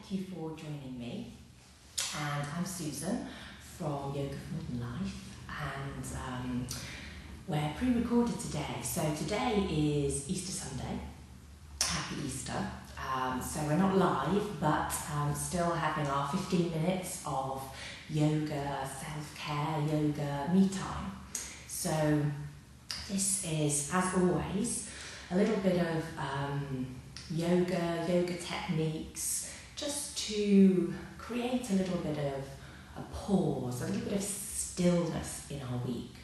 thank you for joining me. And I'm Susan from Yoga for Modern Life, and we're pre-recorded today. So today is Easter Sunday. Happy Easter. So we're not live, but still having our 15 minutes of yoga, self-care, yoga, me time. So this is, as always, a little bit of yoga techniques, just to create a little bit of a pause, a little bit of stillness in our week.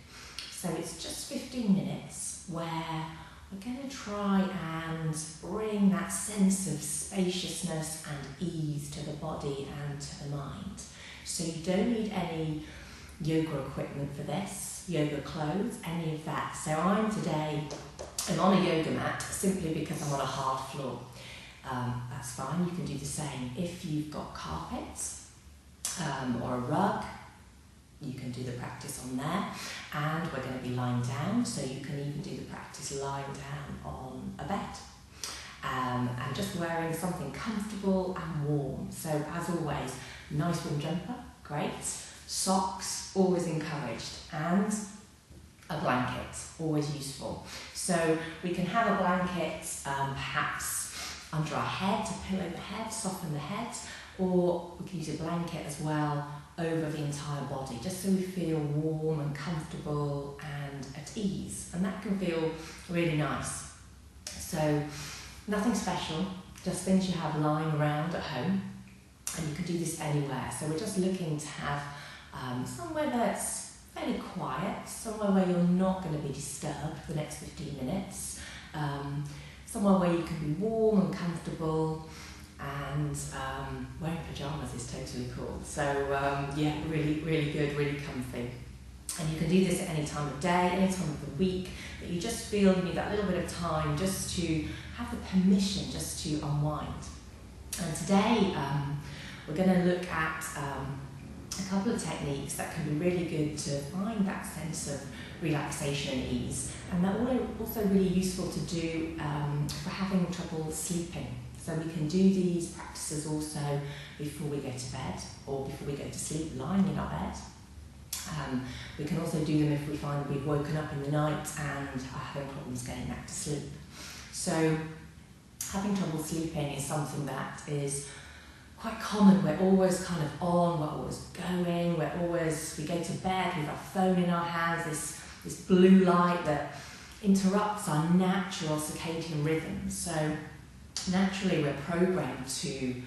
So it's just 15 minutes where we're going to try and bring that sense of spaciousness and ease to the body and to the mind. So you don't need any yoga equipment for this, yoga clothes, any of that. So I'm on a yoga mat simply because I'm on a hard floor. That's fine, you can do the same. If you've got carpets or a rug, you can do the practice on there. And we're going to be lying down, so you can even do the practice lying down on a bed. And just wearing something comfortable and warm. So as always, nice warm jumper, great. Socks, always encouraged. And a blanket, always useful. So we can have a blanket perhaps under our head to pillow the head, soften the head, or we can use a blanket as well over the entire body, just so we feel warm and comfortable and at ease. And that can feel really nice. So nothing special, just things you have lying around at home, and you can do this anywhere. So we're just looking to have somewhere that's fairly quiet, somewhere where you're not going to be disturbed for the next 15 minutes, somewhere where you can be warm and comfortable, and wearing pyjamas is totally cool. So yeah, really good, really comfy. And you can do this at any time of day, any time of the week, but you just feel you need that little bit of time just to have the permission just to unwind. And today we're going to look at a couple of techniques that can be really good to find that sense of relaxation and ease. And they're also really useful to do for having trouble sleeping. So we can do these practices also before we go to bed or before we go to sleep, lying in our bed. We can also do them if we find we've woken up in the night and are having problems getting back to sleep. So having trouble sleeping is something that is quite common. We're always kind of on, we're always going, we go to bed with our phone in our hands, this blue light that interrupts our natural circadian rhythms. So naturally we're programmed to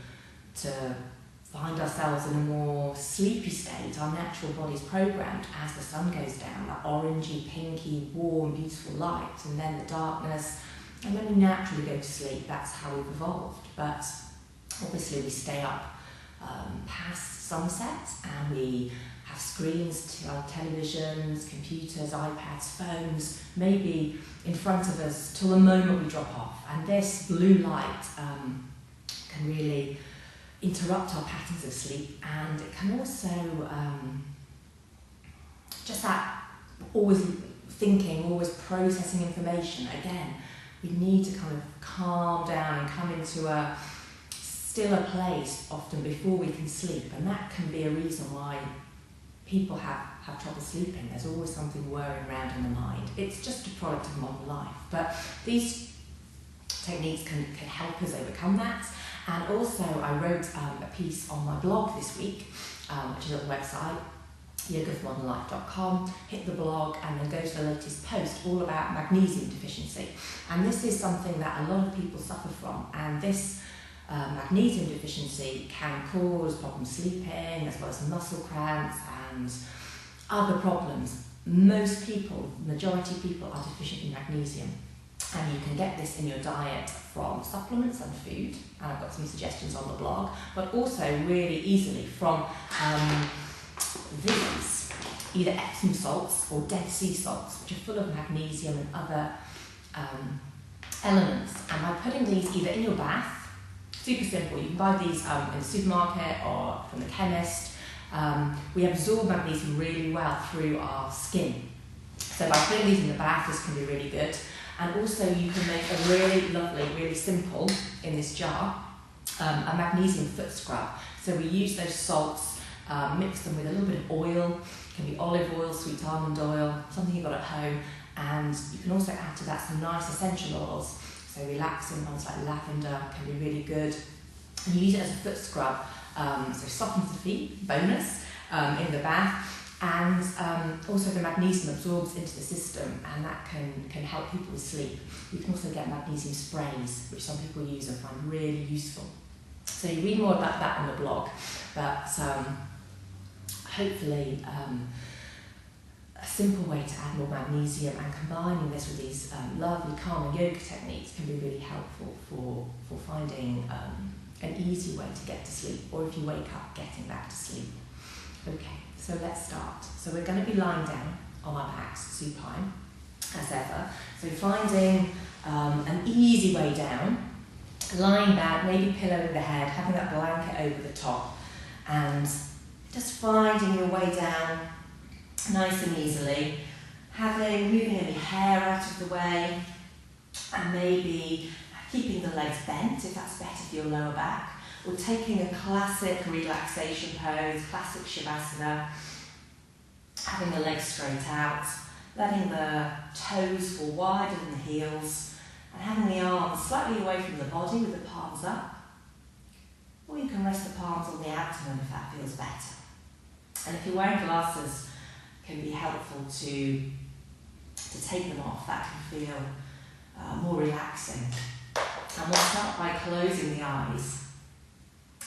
find ourselves in a more sleepy state. Our natural body's programmed as the sun goes down, that orangey, pinky, warm, beautiful light, and then the darkness, and then we naturally go to sleep. That's how we've evolved. But obviously we stay up past sunset, and we have screens to our televisions, computers, iPads, phones, maybe in front of us till the moment we drop off. And this blue light can really interrupt our patterns of sleep, and it can also just that always thinking, always processing information. Again, we need to kind of calm down and come into a stiller place often before we can sleep, and that can be a reason why people have trouble sleeping. There's always something whirring around in the mind. It's just a product of modern life, but these techniques can help us overcome that. And also I wrote a piece on my blog this week, which is at the website yogaformodernlife.com. Hit the blog and then go to the latest post all about magnesium deficiency. And this is something that a lot of people suffer from, and this magnesium deficiency can cause problems sleeping, as well as muscle cramps and other problems. Most people, majority of people, are deficient in magnesium, and you can get this in your diet from supplements and food, and I've got some suggestions on the blog, but also really easily from these, either Epsom salts or Dead Sea salts, which are full of magnesium and other elements. And by putting these either in your bath, super simple, you can buy these in the supermarket or from the chemist. We absorb magnesium really well through our skin. So by putting these in the bath, this can be really good. And also you can make a really lovely, really simple, in this jar, a magnesium foot scrub. So we use those salts, mix them with a little bit of oil, it can be olive oil, sweet almond oil, something you've got at home, and you can also add to that some nice essential oils. So relaxing ones like lavender can be really good. And you use it as a foot scrub, so softens the feet, bonus, in the bath. And also the magnesium absorbs into the system, and that can help people with sleep. You can also get magnesium sprays, which some people use and find really useful. So you read more about that on the blog, but hopefully a simple way to add more magnesium and combining this with these lovely calming yoga techniques can be really helpful for finding an easy way to get to sleep, or if you wake up, getting back to sleep. Okay, so let's start. So we're going to be lying down on our backs, supine, as ever. So finding an easy way down, lying back, maybe pillowing the head, having that blanket over the top, and just finding your way down nice and easily, moving any hair out of the way, and maybe keeping the legs bent if that's better for your lower back, or taking a classic relaxation pose, classic Shavasana, having the legs straight out, letting the toes fall wider than the heels, and having the arms slightly away from the body with the palms up. Or you can rest the palms on the abdomen if that feels better. And if you're wearing glasses, it can be helpful to take them off. That can feel more relaxing. And we'll start by closing the eyes,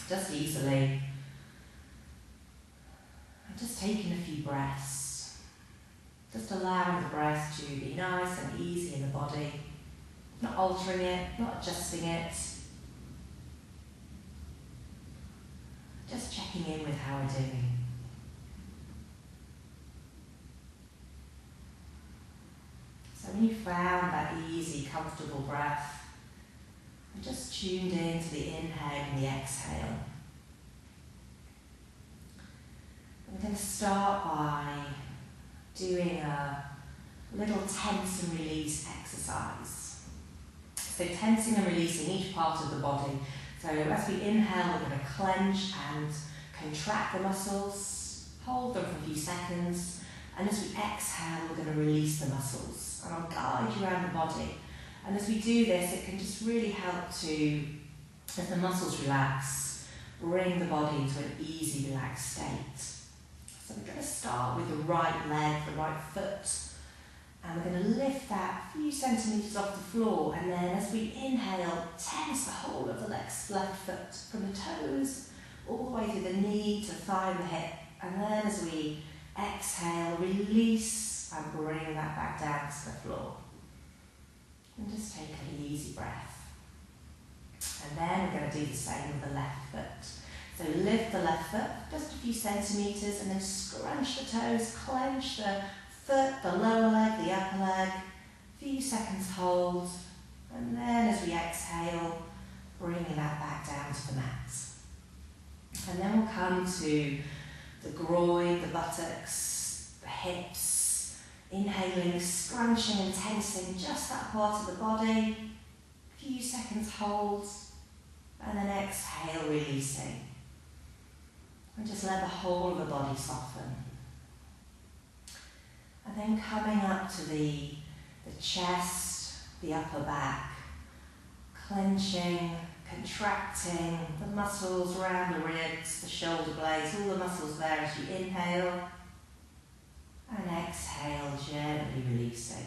just easily. And just taking a few breaths. Just allowing the breath to be nice and easy in the body. Not altering it, not adjusting it. Just checking in with how we're doing. So when you found that easy, comfortable breath, and just tuned in to the inhale and the exhale. We're going to start by doing a little tense and release exercise. So tensing and releasing each part of the body. So as we inhale, we're going to clench and contract the muscles, hold them for a few seconds, and as we exhale, we're going to release the muscles. And I'll guide you around the body. And as we do this, it can just really help to, as the muscles relax, bring the body into an easy, relaxed state. So we're going to start with the right leg, the right foot, and we're going to lift that a few centimetres off the floor, and then as we inhale, tense the whole of the left foot from the toes all the way through the knee to the thigh and the hip, and then as we exhale, release and bring that back down to the floor. And just take an easy breath. And then we're going to do the same with the left foot. So lift the left foot just a few centimetres and then scrunch the toes, clench the foot, the lower leg, the upper leg. A few seconds hold. And then as we exhale, bringing that back down to the mat. And then we'll come to the groin, the buttocks, the hips. Inhaling, scrunching and tensing just that part of the body. A few seconds hold. And then exhale, releasing. And just let the whole of the body soften. And then coming up to the chest, the upper back. Clenching, contracting the muscles around the ribs, the shoulder blades, all the muscles there as you inhale. And exhale, gently releasing.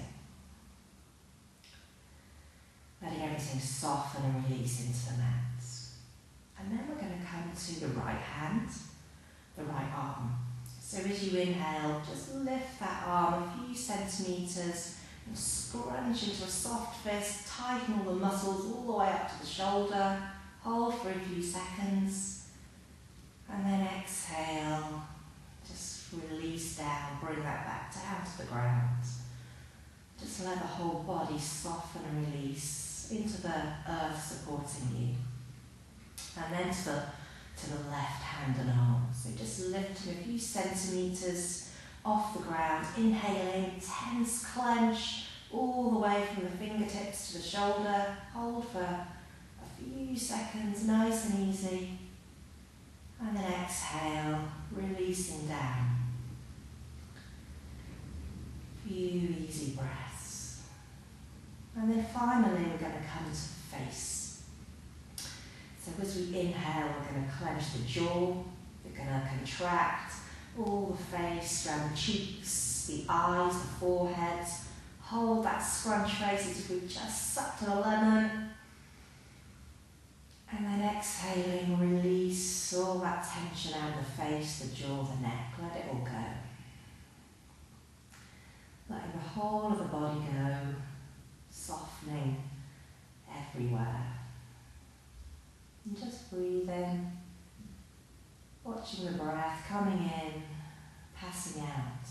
Letting everything soften and release into the mat. And then we're going to come to the right hand, the right arm. So as you inhale, just lift that arm a few centimetres and scrunch into a soft fist, tighten all the muscles all the way up to the shoulder, hold for a few seconds, and then exhale, just release down, bring that back down to the ground. Just let the whole body soften and release into the earth supporting you. And then to the left hand and arm. So just lifting a few centimetres off the ground, inhaling, tense, clench, all the way from the fingertips to the shoulder. Hold for a few seconds, nice and easy. And then exhale, releasing down. Few easy breaths. And then finally we're going to come to the face. So as we inhale, we're going to clench the jaw. We're going to contract all the face, around the cheeks, the eyes, the forehead. Hold that scrunch face as if we've just sucked a lemon. And then exhaling, release all that tension out of the face, the jaw, the neck. Let it all go. Letting the whole of the body go, softening everywhere. And just breathe in, watching the breath coming in, passing out.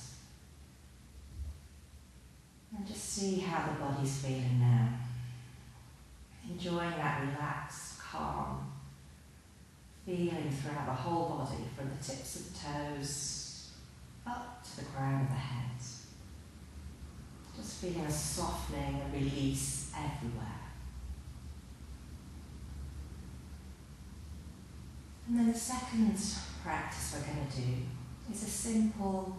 And just see how the body's feeling now. Enjoying that relaxed, calm feeling throughout the whole body, from the tips of the toes up to the crown of the head. Just feeling a softening and release everywhere. And then the second practice we're going to do is a simple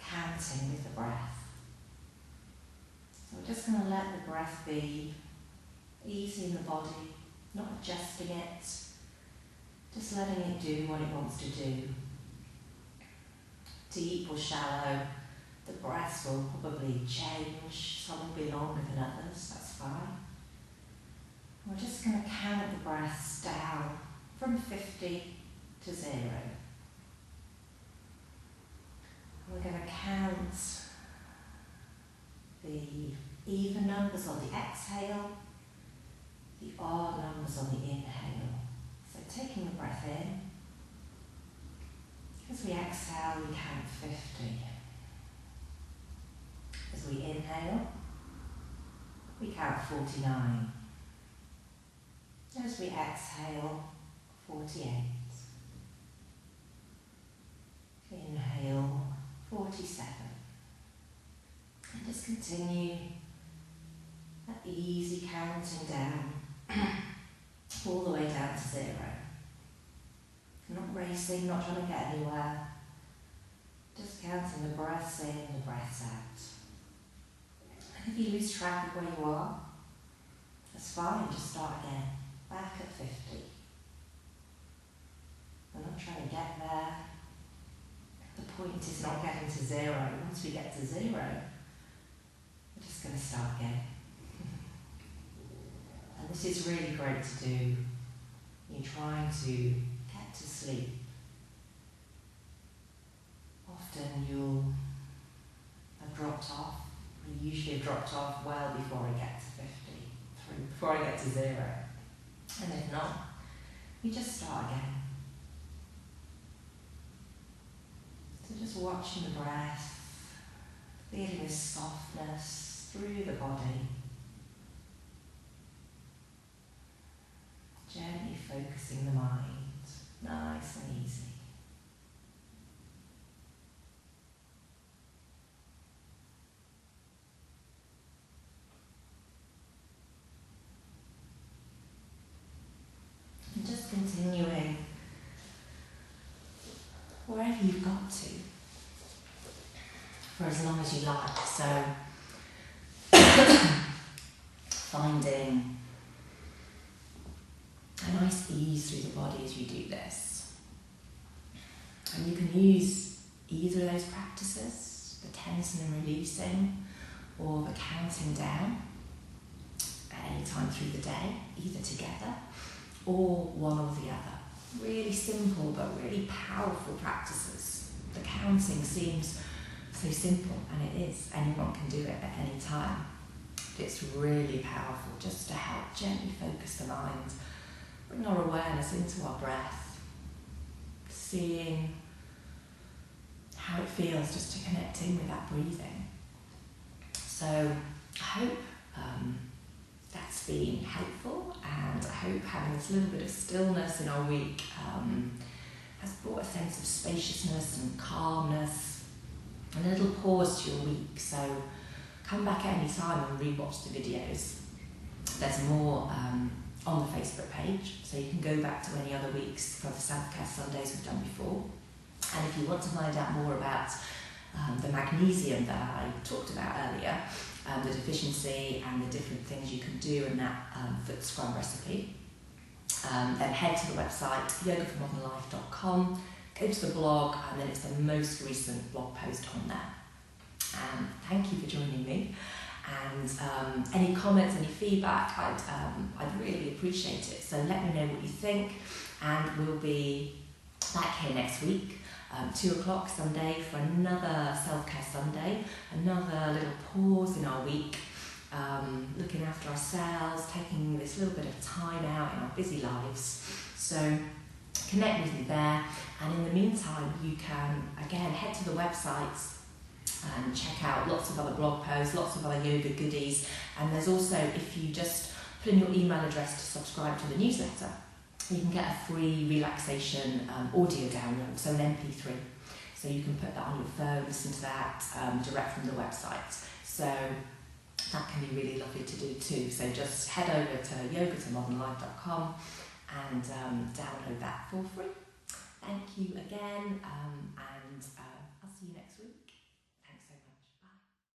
counting with the breath. So we're just going to let the breath be easy in the body, not adjusting it, just letting it do what it wants to do. Deep or shallow, the breaths will probably change. Some will be longer than others, that's fine. We're just going to count the breaths down from 50 to 0. We're going to count the even numbers on the exhale, the odd numbers on the inhale. So taking the breath in, as we exhale we count 50. As we inhale, we count 49. As we exhale, 48. Inhale, 47. And just continue that easy counting down, all the way down to 0. Not racing, not trying to get anywhere. Just counting the breaths in and the breaths out. And if you lose track of where you are, that's fine, just start again, back at 50. We're not trying to get there. The point is not getting to 0. Once we get to 0, we're just going to start again. And this is really great to do. You're trying to get to sleep. Often you'll have dropped off. You usually have dropped off well before I get to 50, before I get to 0. And if not, you just start again. So just watching the breath, feeling this softness through the body. Gently focusing the mind, nice and easy. And just continuing wherever you've got to, for as long as you like. So, finding a nice ease through the body as you do this. And you can use either of those practices, the tensing and releasing, or the counting down at any time through the day, either together, or one or the other. Really simple but really powerful practices. The counting seems so simple, and it is. Anyone can do it at any time. But it's really powerful just to help gently focus the mind, bring our awareness into our breath, seeing how it feels just to connect in with that breathing. So I hope that's been helpful, and I hope having this little bit of stillness in our week has brought a sense of spaciousness and calmness, and a little pause to your week. So come back at any time and rewatch the videos. There's more on the Facebook page, so you can go back to any other weeks for the self-care Sundays we've done before. And if you want to find out more about the magnesium that I talked about earlier, the deficiency and the different things you can do in that foot scrub recipe, then head to the website yogaformodernlife.com, go to the blog, and then it's the most recent blog post on there. Thank you for joining me, and any comments, any feedback, I'd really appreciate it. So let me know what you think, and we'll be back here next week, 2 o'clock Sunday, for another self-care Sunday, another little pause in our week, looking after ourselves, taking this little bit of time out in our busy lives. So connect with me there, and in the meantime you can again head to the websites and check out lots of other blog posts, lots of other yoga goodies, and there's also, if you just put in your email address to subscribe to the newsletter, you can get a free relaxation audio download, so an MP3. So you can put that on your phone, listen to that direct from the website. So that can be really lovely to do too. So just head over to yogaformodernlife.com and download that for free. Thank you again, and I'll see you next week.